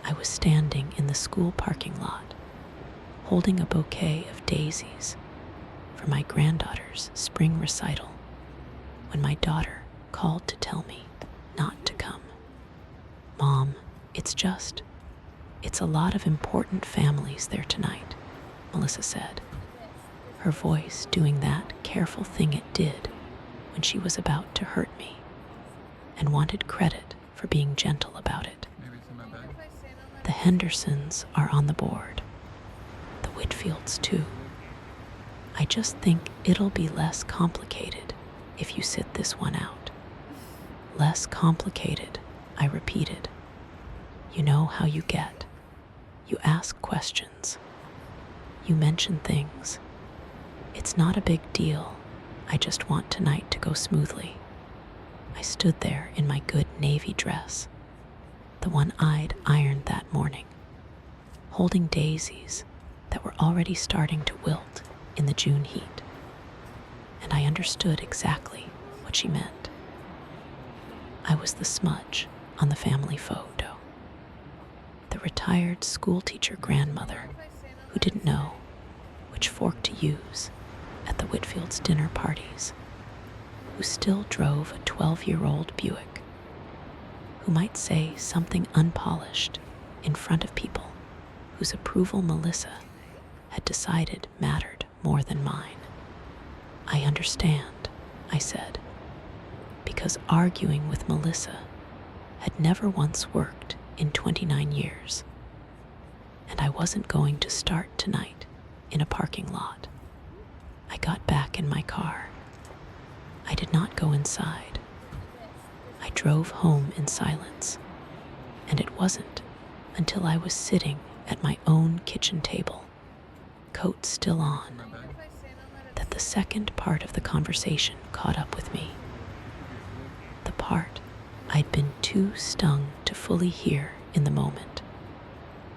I was standing in the school parking lot, holding a bouquet of daisies for my granddaughter's spring recital, when my daughter called to tell me not to come. "Mom, it's a lot of important families there tonight," Melissa said, her voice doing that careful thing it did when she was about to hurt me and wanted credit for being gentle about it. "The Hendersons are on the board. The Whitfields too. I just think it'll be less complicated if you sit this one out." "Less complicated," I repeated. "You know how you get. You ask questions. You mention things. It's not a big deal. I just want tonight to go smoothly." I stood there in my good navy dress, the one I'd ironed that morning, holding daisies that were already starting to wilt in the June heat. And I understood exactly what she meant. I was the smudge on the family photo, the retired schoolteacher grandmother who didn't know which fork to use at the Whitfields' dinner parties, who still drove a 12-year-old Buick, who might say something unpolished in front of people whose approval Melissa had decided mattered more than mine. "I understand," I said, because arguing with Melissa had never once worked in 29 years, and I wasn't going to start tonight in a parking lot. I got back in my car. I did not go inside. I drove home in silence, and it wasn't until I was sitting at my own kitchen table, coat still on, that the second part of the conversation caught up with me. The part I'd been too stung to fully hear in the moment.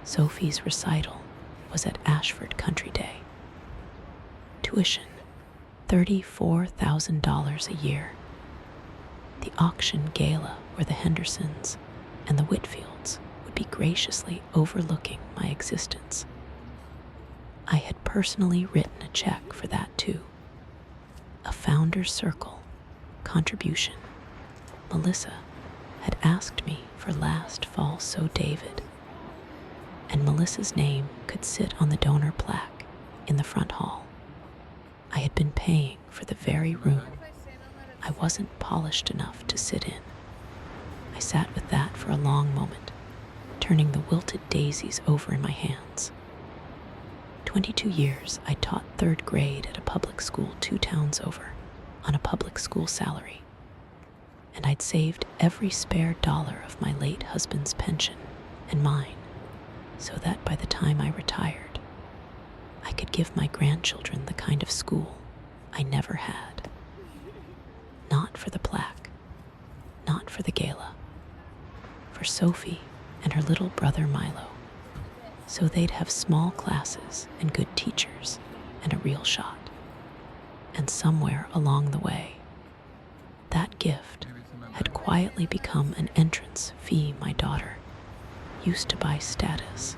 Sophie's recital was at Ashford Country Day. Tuition, $34,000 a year. The auction gala where the Hendersons and the Whitfields would be graciously overlooking my existence. I had personally written a check for that too. A Founder's Circle contribution Melissa had asked me for last fall So David, and Melissa's name could sit on the donor plaque in the front hall. I had been paying for the very room I wasn't polished enough to sit in. I sat with that for a long moment, turning the wilted daisies over in my hands. 22 years I taught third grade at a public school 2 towns over on a public school salary, and I'd saved every spare dollar of my late husband's pension and mine so that by the time I retired, I could give my grandchildren the kind of school I never had. Not for the plaque, not for the gala, for Sophie and her little brother Milo, so they'd have small classes and good teachers and a real shot. And somewhere along the way, that gift had quietly become an entrance fee my daughter used to buy status.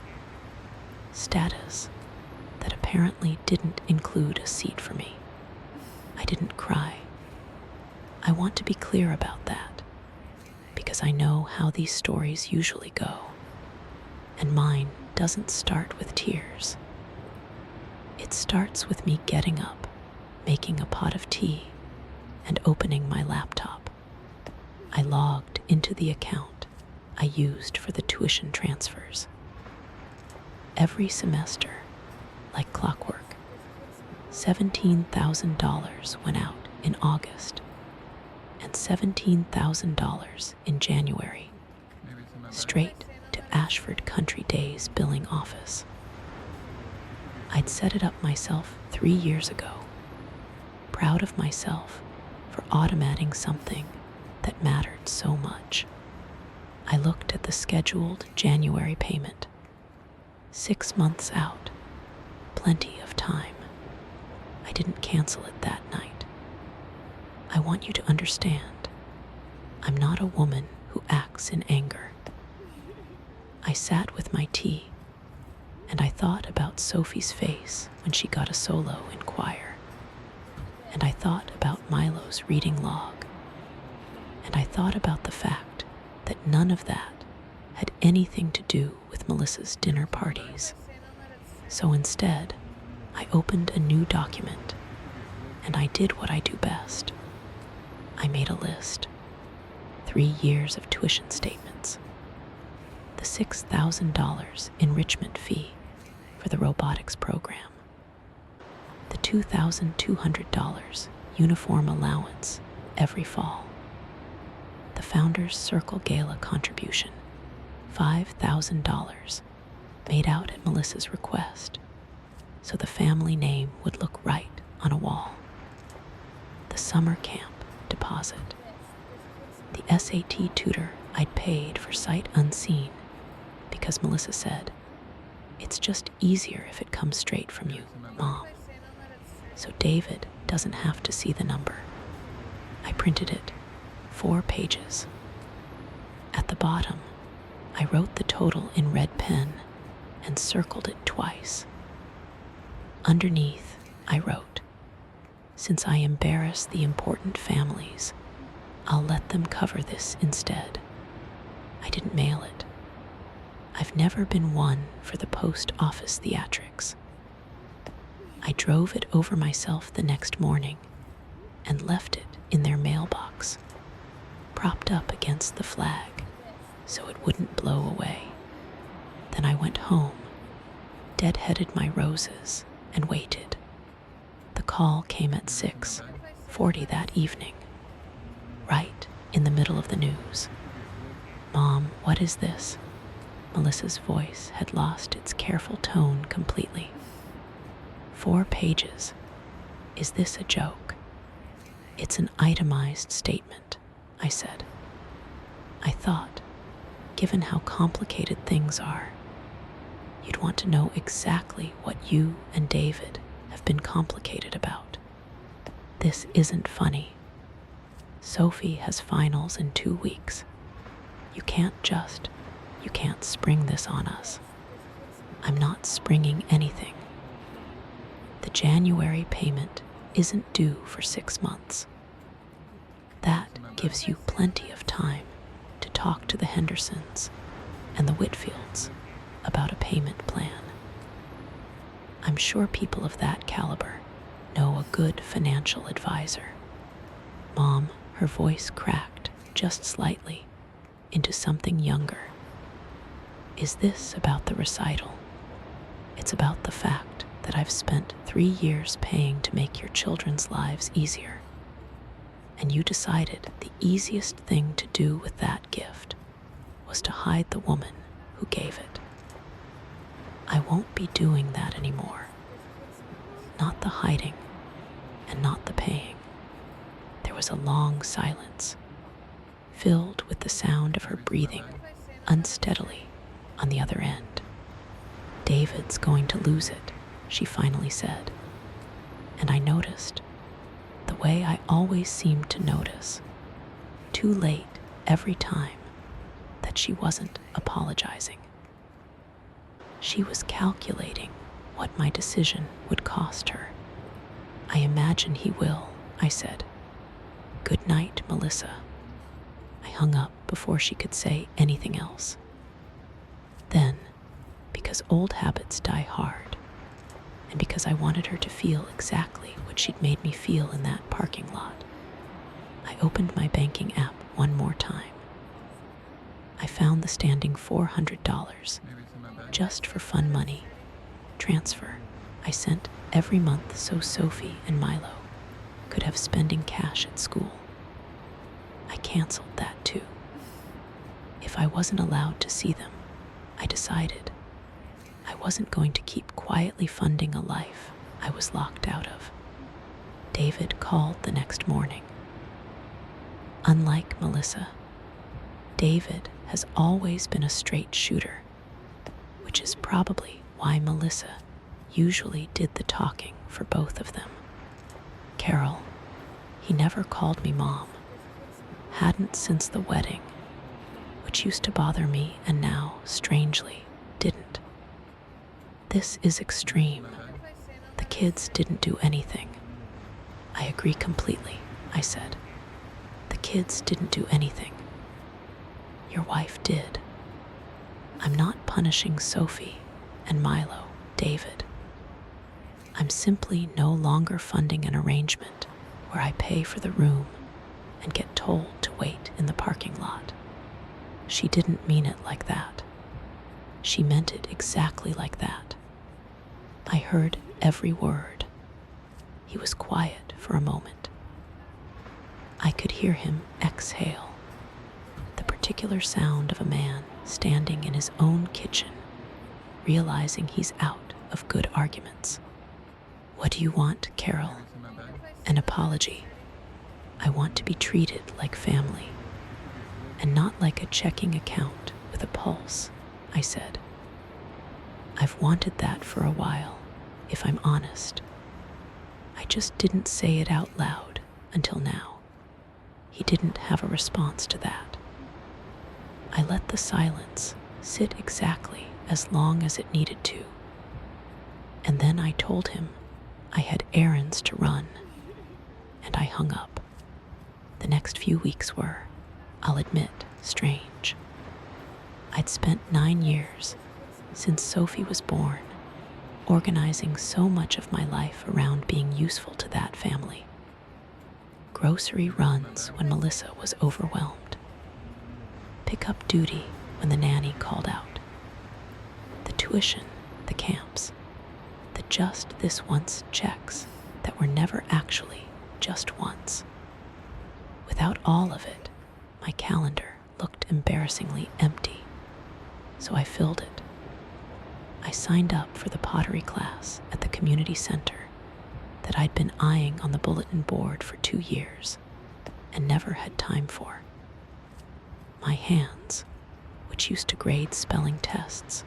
Status that apparently didn't include a seat for me. I didn't cry. I want to be clear about that, because I know how these stories usually go, and mine doesn't start with tears. It starts with me getting up, making a pot of tea, and opening my laptop. I logged into the account I used for the tuition transfers. Every semester, like clockwork, $17,000 went out in August and $17,000 in January, straight to Ashford Country Day's billing office. I'd set it up myself 3 years ago, proud of myself for automating something that mattered so much. I looked at the scheduled January payment. 6 months out, plenty of time. I didn't cancel it that night. I want you to understand, I'm not a woman who acts in anger. I sat with my tea, and I thought about Sophie's face when she got a solo in choir, and I thought about Milo's reading log, and I thought about the fact that none of that had anything to do with Melissa's dinner parties. So instead, I opened a new document, and I did what I do best. I made a list. 3 years of tuition statements, the $6,000 enrichment fee for the robotics program, the $2,200 uniform allowance every fall, the Founders Circle Gala contribution, $5,000 made out at Melissa's request so the family name would look right on a wall, the summer camp deposit, the SAT tutor I'd paid for sight unseen because Melissa said, "It's just easier if it comes straight from you, Mom, so David doesn't have to see the number." I printed it, 4 pages. At the bottom, I wrote the total in red pen and circled it twice. Underneath, I wrote, "Since I embarrass the important families, I'll let them cover this instead." I didn't mail it. I've never been one for the post office theatrics. I drove it over myself the next morning and left it in their mailbox, propped up against the flag so it wouldn't blow away. Then I went home, deadheaded my roses, and waited. The call came at 6:40 that evening, right in the middle of the news. "Mom, what is this?" Melissa's voice had lost its careful tone completely. 4 pages. Is this a joke? "It's an itemized statement," I said. I thought, given how complicated things are, you'd want to know exactly what you and David have been complicated about. This isn't funny. Sophie has finals in 2 weeks. You can't spring this on us. I'm not springing anything. The January payment isn't due for 6 months. That gives you plenty of time to talk to the Hendersons and the Whitfields about a payment plan. I'm sure people of that caliber know a good financial advisor. Mom, her voice cracked just slightly into something younger. Is this about the recital? It's about the fact that I've spent 3 years paying to make your children's lives easier. And you decided the easiest thing to do with that gift was to hide the woman who gave it. I won't be doing that anymore. Not the hiding and not the paying. There was a long silence, filled with the sound of her breathing unsteadily on the other end. "David's going to lose it," she finally said. And I noticed, the way I always seemed to notice, too late every time, that she wasn't apologizing. She was calculating what my decision would cost her. "I imagine he will," I said. "Good night, Melissa." I hung up before she could say anything else. Then, because old habits die hard, and because I wanted her to feel exactly what she'd made me feel in that parking lot, I opened my banking app one more time. I found the standing $400, just for fun money, transfer I sent every month so Sophie and Milo could have spending cash at school. I canceled that too. If I wasn't allowed to see them, I decided I wasn't going to keep quietly funding a life I was locked out of. David called the next morning. Unlike Melissa, David has always been a straight shooter, which is probably why Melissa usually did the talking for both of them. Carol, he never called me Mom, hadn't since the wedding, which used to bother me and now, strangely, didn't. This is extreme. The kids didn't do anything. I agree completely, I said. The kids didn't do anything. Your wife did. I'm not punishing Sophie and Milo, David. I'm simply no longer funding an arrangement where I pay for the room and get told to wait in the parking lot. She didn't mean it like that. She meant it exactly like that. I heard every word. He was quiet for a moment. I could hear him exhale, the particular sound of a man standing in his own kitchen, realizing he's out of good arguments. What do you want, Carol? An apology. I want to be treated like family, and not like a checking account with a pulse, I said. I've wanted that for a while, if I'm honest. I just didn't say it out loud until now. He didn't have a response to that. I let the silence sit exactly as long as it needed to. And then I told him I had errands to run, and I hung up. The next few weeks were, I'll admit, strange. I'd spent 9 years, since Sophie was born, organizing so much of my life around being useful to that family. Grocery runs when Melissa was overwhelmed. Pick up duty when the nanny called out. The tuition, the camps, the just this once checks that were never actually just once. Without all of it, my calendar looked embarrassingly empty, so I filled it. I signed up for the pottery class at the community center that I'd been eyeing on the bulletin board for 2 years and never had time for. My hands, which used to grade spelling tests,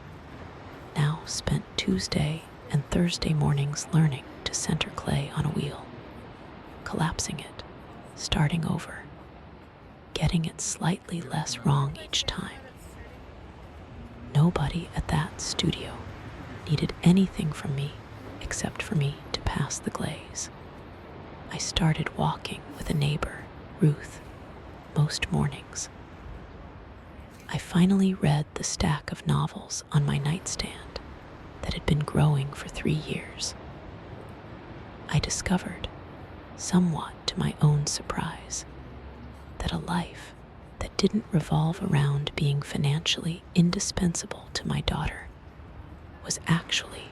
now spent Tuesday and Thursday mornings learning to center clay on a wheel, collapsing it, starting over, getting it slightly less wrong each time. Nobody at that studio needed anything from me except for me to pass the glaze. I started walking with a neighbor, Ruth, most mornings. I finally read the stack of novels on my nightstand that had been growing for 3 years. I discovered, somewhat to my own surprise, that a life that didn't revolve around being financially indispensable to my daughter was actually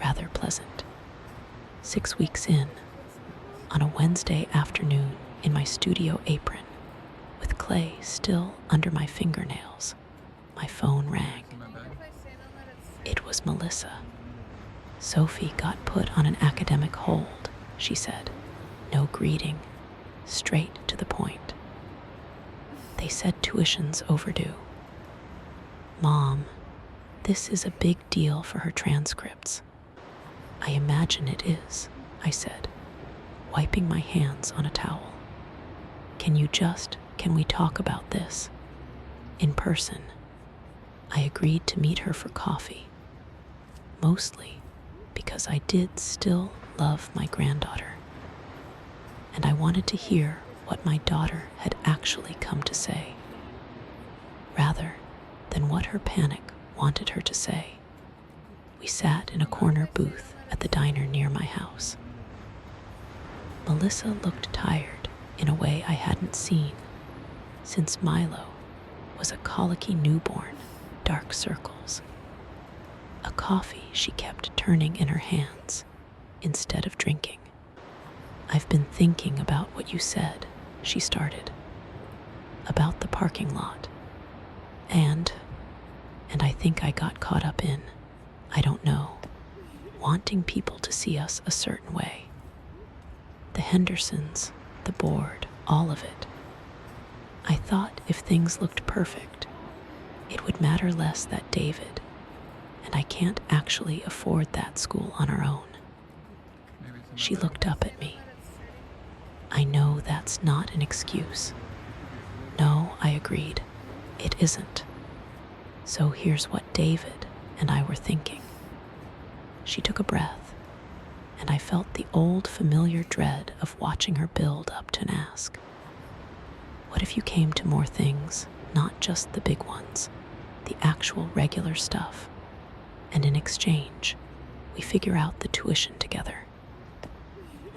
rather pleasant. 6 weeks in, on a Wednesday afternoon in my studio apron, with clay still under my fingernails, my phone rang. It was Melissa. Sophie got put on an academic hold, she said. No greeting, straight to the point. They said tuition's overdue. Mom, this is a big deal for her transcripts. I imagine it is, I said, wiping my hands on a towel. Can we talk about this? In person. I agreed to meet her for coffee, mostly because I did still love my granddaughter, and I wanted to hear what my daughter had actually come to say, rather than what her panic wanted her to say. We sat in a corner booth at the diner near my house. Melissa looked tired in a way I hadn't seen since Milo was a colicky newborn, dark circles. A coffee she kept turning in her hands instead of drinking. I've been thinking about what you said, she started. About the parking lot. And I think I got caught up in, I don't know, wanting people to see us a certain way. The Hendersons, the board, all of it. I thought if things looked perfect, it would matter less that David, and I can't actually afford that school on our own. She looked up at me. I know that's not an excuse. No, I agreed. It isn't. So here's what David and I were thinking. She took a breath, and I felt the old familiar dread of watching her build up to an ask. What if you came to more things, not just the big ones, the actual regular stuff, and in exchange, we figure out the tuition together?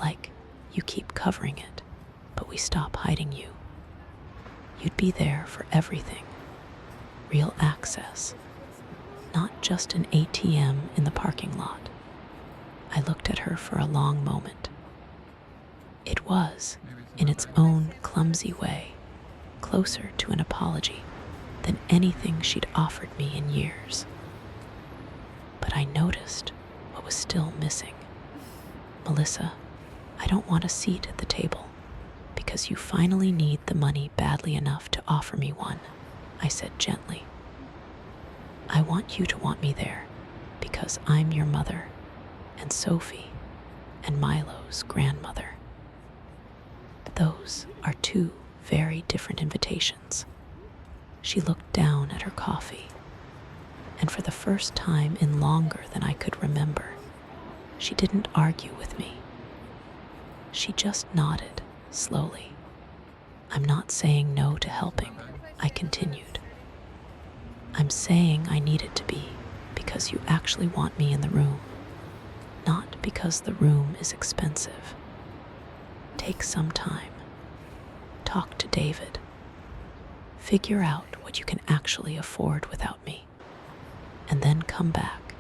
Like, you keep covering it, but we stop hiding you. You'd be there for everything. Real access, not just an ATM in the parking lot. I looked at her for a long moment. It was, in its own clumsy way, closer to an apology than anything she'd offered me in years. But I noticed what was still missing. Melissa, I don't want a seat at the table because you finally need the money badly enough to offer me one, I said gently. I want you to want me there because I'm your mother and Sophie and Milo's grandmother. Those are two very different invitations. She looked down at her coffee, and for the first time in longer than I could remember, she didn't argue with me. She just nodded slowly. I'm not saying no to helping, I continued. I'm saying I need it to be because you actually want me in the room, not because the room is expensive. Take some time. Talk to David. Figure out what you can actually afford without me, and then come back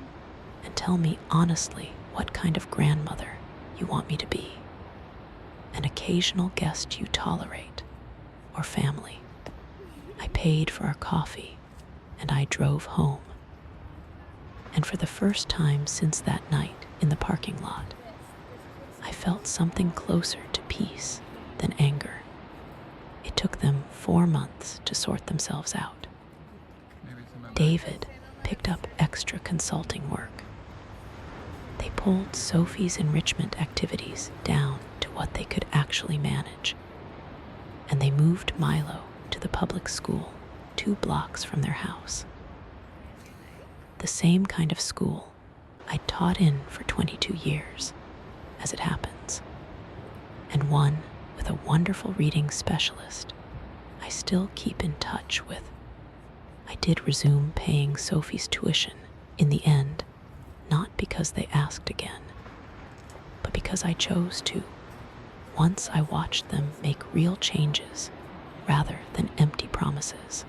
and tell me honestly what kind of grandmother you want me to be. An occasional guest you tolerate, or family. I paid for our coffee, and I drove home. And for the first time since that night in the parking lot, I felt something closer to peace than anger. It took them 4 months to sort themselves out. David picked up extra consulting work. They pulled Sophie's enrichment activities down to what they could actually manage, and they moved Milo to the public school 2 blocks from their house. The same kind of school I'd taught in for 22 years, as it happens, and one with a wonderful reading specialist I still keep in touch with. I did resume paying Sophie's tuition in the end, not because they asked again, but because I chose to, once I watched them make real changes rather than empty promises.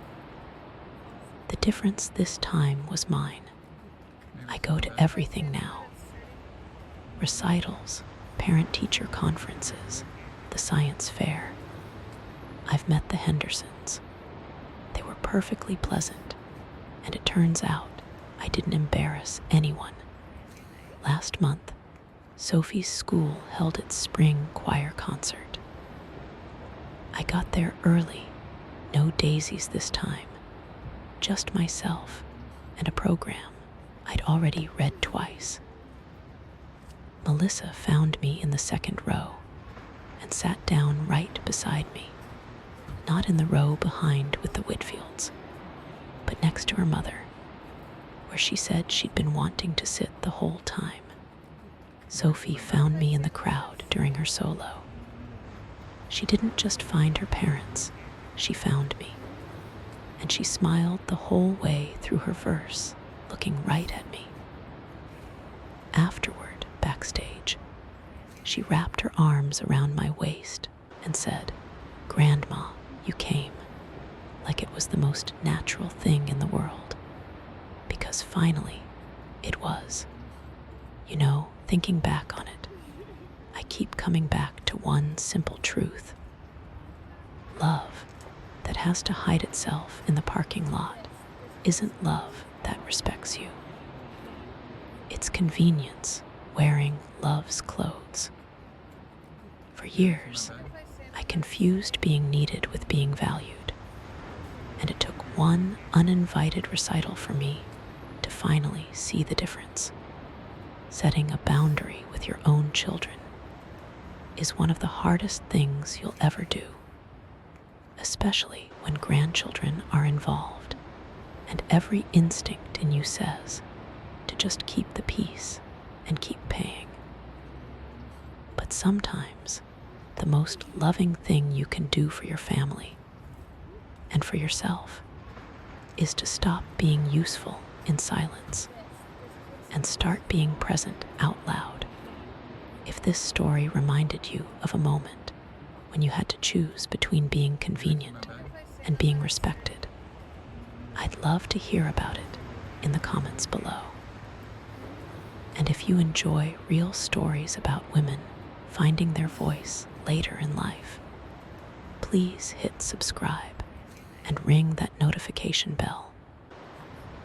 The difference this time was mine. I go to everything now. Recitals, parent-teacher conferences, the science fair. I've met the Hendersons. They were perfectly pleasant, and it turns out I didn't embarrass anyone. Last month, Sophie's school held its spring choir concert. I got there early, no daisies this time, just myself and a program I'd already read twice. Melissa found me in the second row and sat down right beside me, not in the row behind with the Whitfields, but next to her mother, where she said she'd been wanting to sit the whole time. Sophie found me in the crowd during her solo. She didn't just find her parents, she found me, and she smiled the whole way through her verse, looking right at me. Afterward, backstage, she wrapped her arms around my waist and said, "Grandma, you came," like it was the most natural thing in the world. Because finally, it was. You know, thinking back on it, I keep coming back to one simple truth. Love that has to hide itself in the parking lot isn't love that respects you. It's convenience wearing love's clothes. For years, I confused being needed with being valued, and it took one uninvited recital for me to finally see the difference. Setting a boundary with your own children is one of the hardest things you'll ever do, especially when grandchildren are involved, and every instinct in you says to just keep the peace and keep paying. But sometimes, the most loving thing you can do for your family and for yourself is to stop being useful in silence and start being present out loud. If this story reminded you of a moment when you had to choose between being convenient and being respected, I'd love to hear about it in the comments below. And if you enjoy real stories about women finding their voice later in life, please hit subscribe and ring that notification bell.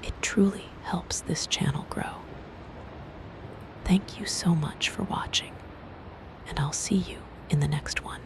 It truly helps this channel grow. Thank you so much for watching, and I'll see you in the next one.